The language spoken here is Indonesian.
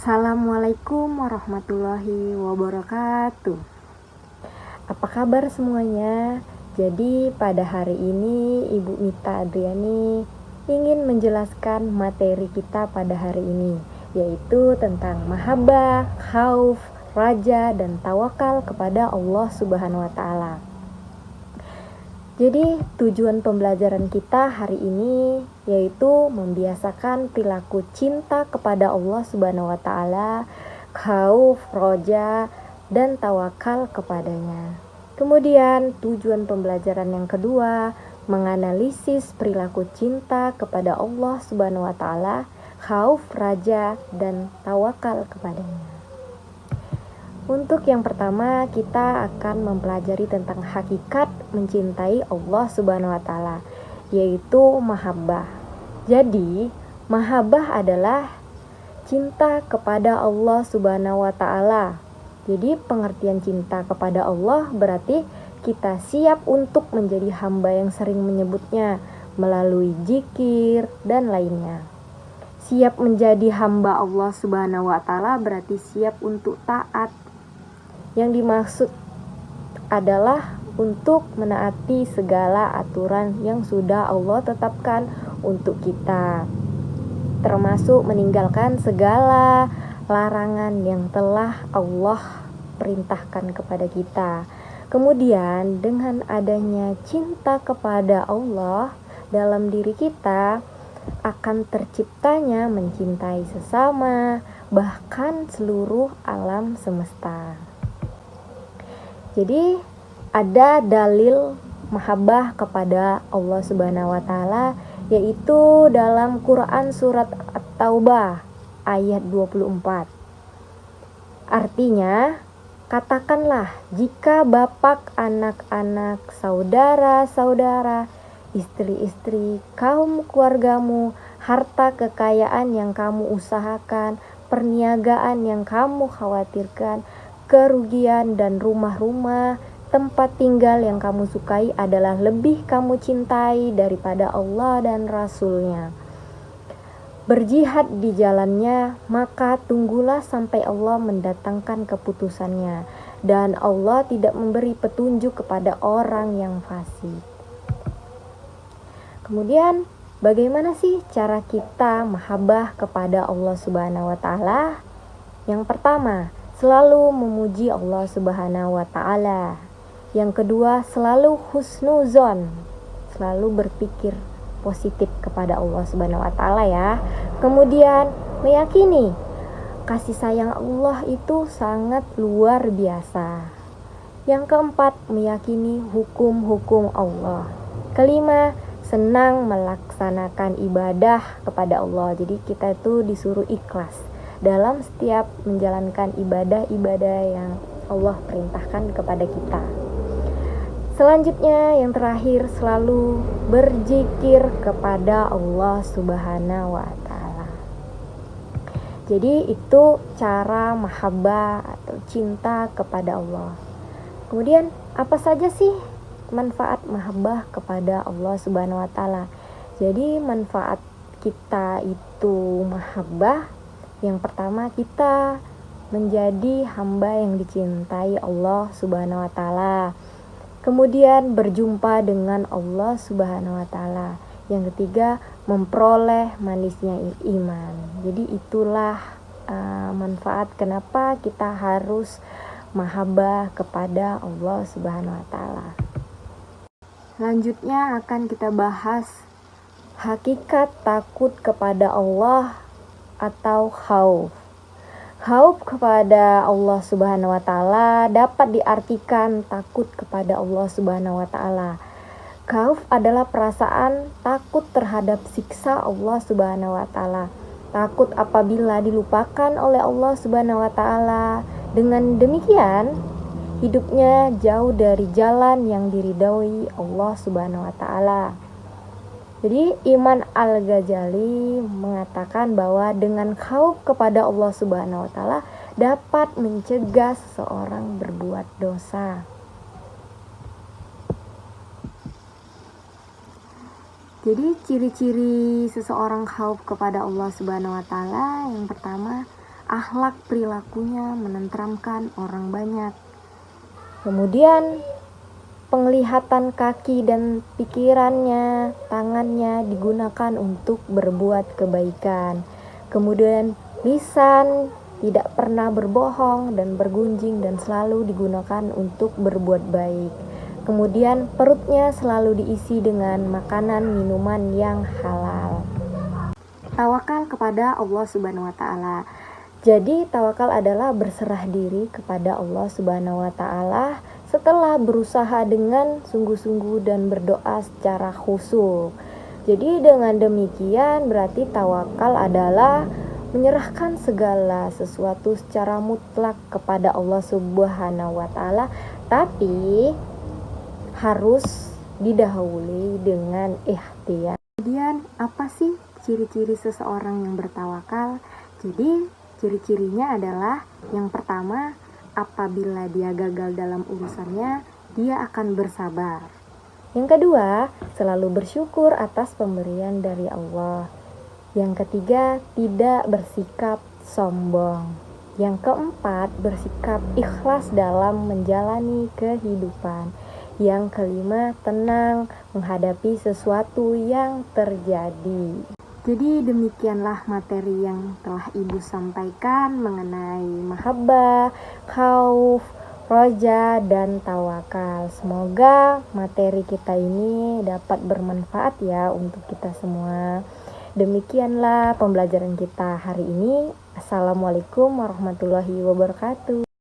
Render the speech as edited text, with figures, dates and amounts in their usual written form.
Assalamualaikum warahmatullahi wabarakatuh. Apa kabar semuanya? Jadi pada hari ini Ibu Mita Adriani ingin menjelaskan materi kita pada hari ini, yaitu tentang mahabbah, khauf, raja, dan tawakal kepada Allah Subhanahu wa Ta'ala. Jadi tujuan pembelajaran kita hari ini yaitu membiasakan perilaku cinta kepada Allah Subhanahu wa Ta'ala, khauf, roja, dan tawakal kepadanya. Kemudian tujuan pembelajaran yang kedua, menganalisis perilaku cinta kepada Allah Subhanahu wa Ta'ala, khauf, raja, dan tawakal kepadanya. Untuk yang pertama, kita akan mempelajari tentang hakikat mencintai Allah Subhanahu wa Ta'ala, yaitu mahabbah. Jadi, mahabbah adalah cinta kepada Allah Subhanahu wa Ta'ala. Jadi, pengertian cinta kepada Allah berarti kita siap untuk menjadi hamba yang sering menyebutnya melalui zikir dan lainnya. Siap menjadi hamba Allah Subhanahu wa Ta'ala berarti siap untuk taat. Yang dimaksud adalah untuk menaati segala aturan yang sudah Allah tetapkan untuk kita, termasuk meninggalkan segala larangan yang telah Allah perintahkan kepada kita. Kemudian dengan adanya cinta kepada Allah dalam diri kita, akan terciptanya mencintai sesama, bahkan seluruh alam semesta. Jadi ada dalil mahabbah kepada Allah Subhanahu wa Ta'ala, yaitu dalam Quran surat At-Taubah ayat 24. Artinya, katakanlah jika bapak, anak-anak, saudara-saudara, istri-istri, kaum keluargamu, harta kekayaan yang kamu usahakan, perniagaan yang kamu khawatirkan, kerugian dan rumah-rumah, tempat tinggal yang kamu sukai adalah lebih kamu cintai daripada Allah dan Rasul-Nya. Berjihad di jalannya, maka tunggulah sampai Allah mendatangkan keputusannya, dan Allah tidak memberi petunjuk kepada orang yang fasik. Kemudian, bagaimana sih cara kita mahabbah kepada Allah Subhanahu wa Ta'ala? Yang pertama, selalu memuji Allah Subhanahu wa Ta'ala. Yang kedua, selalu husnuzon, selalu berpikir positif kepada Allah Subhanahu wa Ta'ala ya. Kemudian meyakini kasih sayang Allah itu sangat luar biasa. Yang keempat, meyakini hukum-hukum Allah. Kelima, senang melaksanakan ibadah kepada Allah. Jadi kita itu disuruh ikhlas dalam setiap menjalankan ibadah-ibadah yang Allah perintahkan kepada kita. Selanjutnya yang terakhir, selalu berzikir kepada Allah Subhanahu wa Ta'ala. Jadi itu cara mahabbah atau cinta kepada Allah. Kemudian apa saja sih manfaat mahabbah kepada Allah Subhanahu wa Ta'ala? Jadi manfaat kita itu mahabbah, yang pertama, kita menjadi hamba yang dicintai Allah Subhanahu wa Ta'ala. Kemudian berjumpa dengan Allah Subhanahu wa Ta'ala. Yang ketiga, memperoleh manisnya iman. Jadi itulah manfaat kenapa kita harus mahabbah kepada Allah Subhanahu wa Ta'ala. Selanjutnya akan kita bahas hakikat takut kepada Allah atau khauf. Khauf kepada Allah Subhanahu wa Ta'ala dapat diartikan takut kepada Allah Subhanahu wa Ta'ala. Khauf adalah perasaan takut terhadap siksa Allah Subhanahu wa Ta'ala. Takut apabila dilupakan oleh Allah Subhanahu wa Ta'ala. Dengan demikian, hidupnya jauh dari jalan yang diridhoi Allah Subhanahu wa Ta'ala. Jadi Imam Al-Ghazali mengatakan bahwa dengan khauf kepada Allah Subhanahu wa Ta'ala dapat mencegah seseorang berbuat dosa. Jadi ciri-ciri seseorang khauf kepada Allah Subhanahu wa Ta'ala, yang pertama, akhlak perilakunya menenteramkan orang banyak. Kemudian penglihatan kaki dan pikirannya, tangannya digunakan untuk berbuat kebaikan. Kemudian lisan tidak pernah berbohong dan bergunjing dan selalu digunakan untuk berbuat baik. Kemudian perutnya selalu diisi dengan makanan minuman yang halal. Tawakal kepada Allah Subhanahu wa taala. Jadi tawakal adalah berserah diri kepada Allah Subhanahu wa taala setelah berusaha dengan sungguh-sungguh dan berdoa secara khusyuk. Jadi dengan demikian berarti tawakal adalah menyerahkan segala sesuatu secara mutlak kepada Allah Subhanahu wa taala, tapi harus didahului dengan ikhtiar. Kemudian apa sih ciri-ciri seseorang yang bertawakal? Jadi ciri-cirinya adalah yang pertama, apabila dia gagal dalam urusannya, dia akan bersabar. Yang kedua, selalu bersyukur atas pemberian dari Allah. Yang ketiga, tidak bersikap sombong. Yang keempat, bersikap ikhlas dalam menjalani kehidupan. Yang kelima, tenang menghadapi sesuatu yang terjadi. Jadi demikianlah materi yang telah Ibu sampaikan mengenai mahabbah, khauf, roja, dan tawakal. Semoga materi kita ini dapat bermanfaat ya untuk kita semua. Demikianlah pembelajaran kita hari ini. Assalamualaikum warahmatullahi wabarakatuh.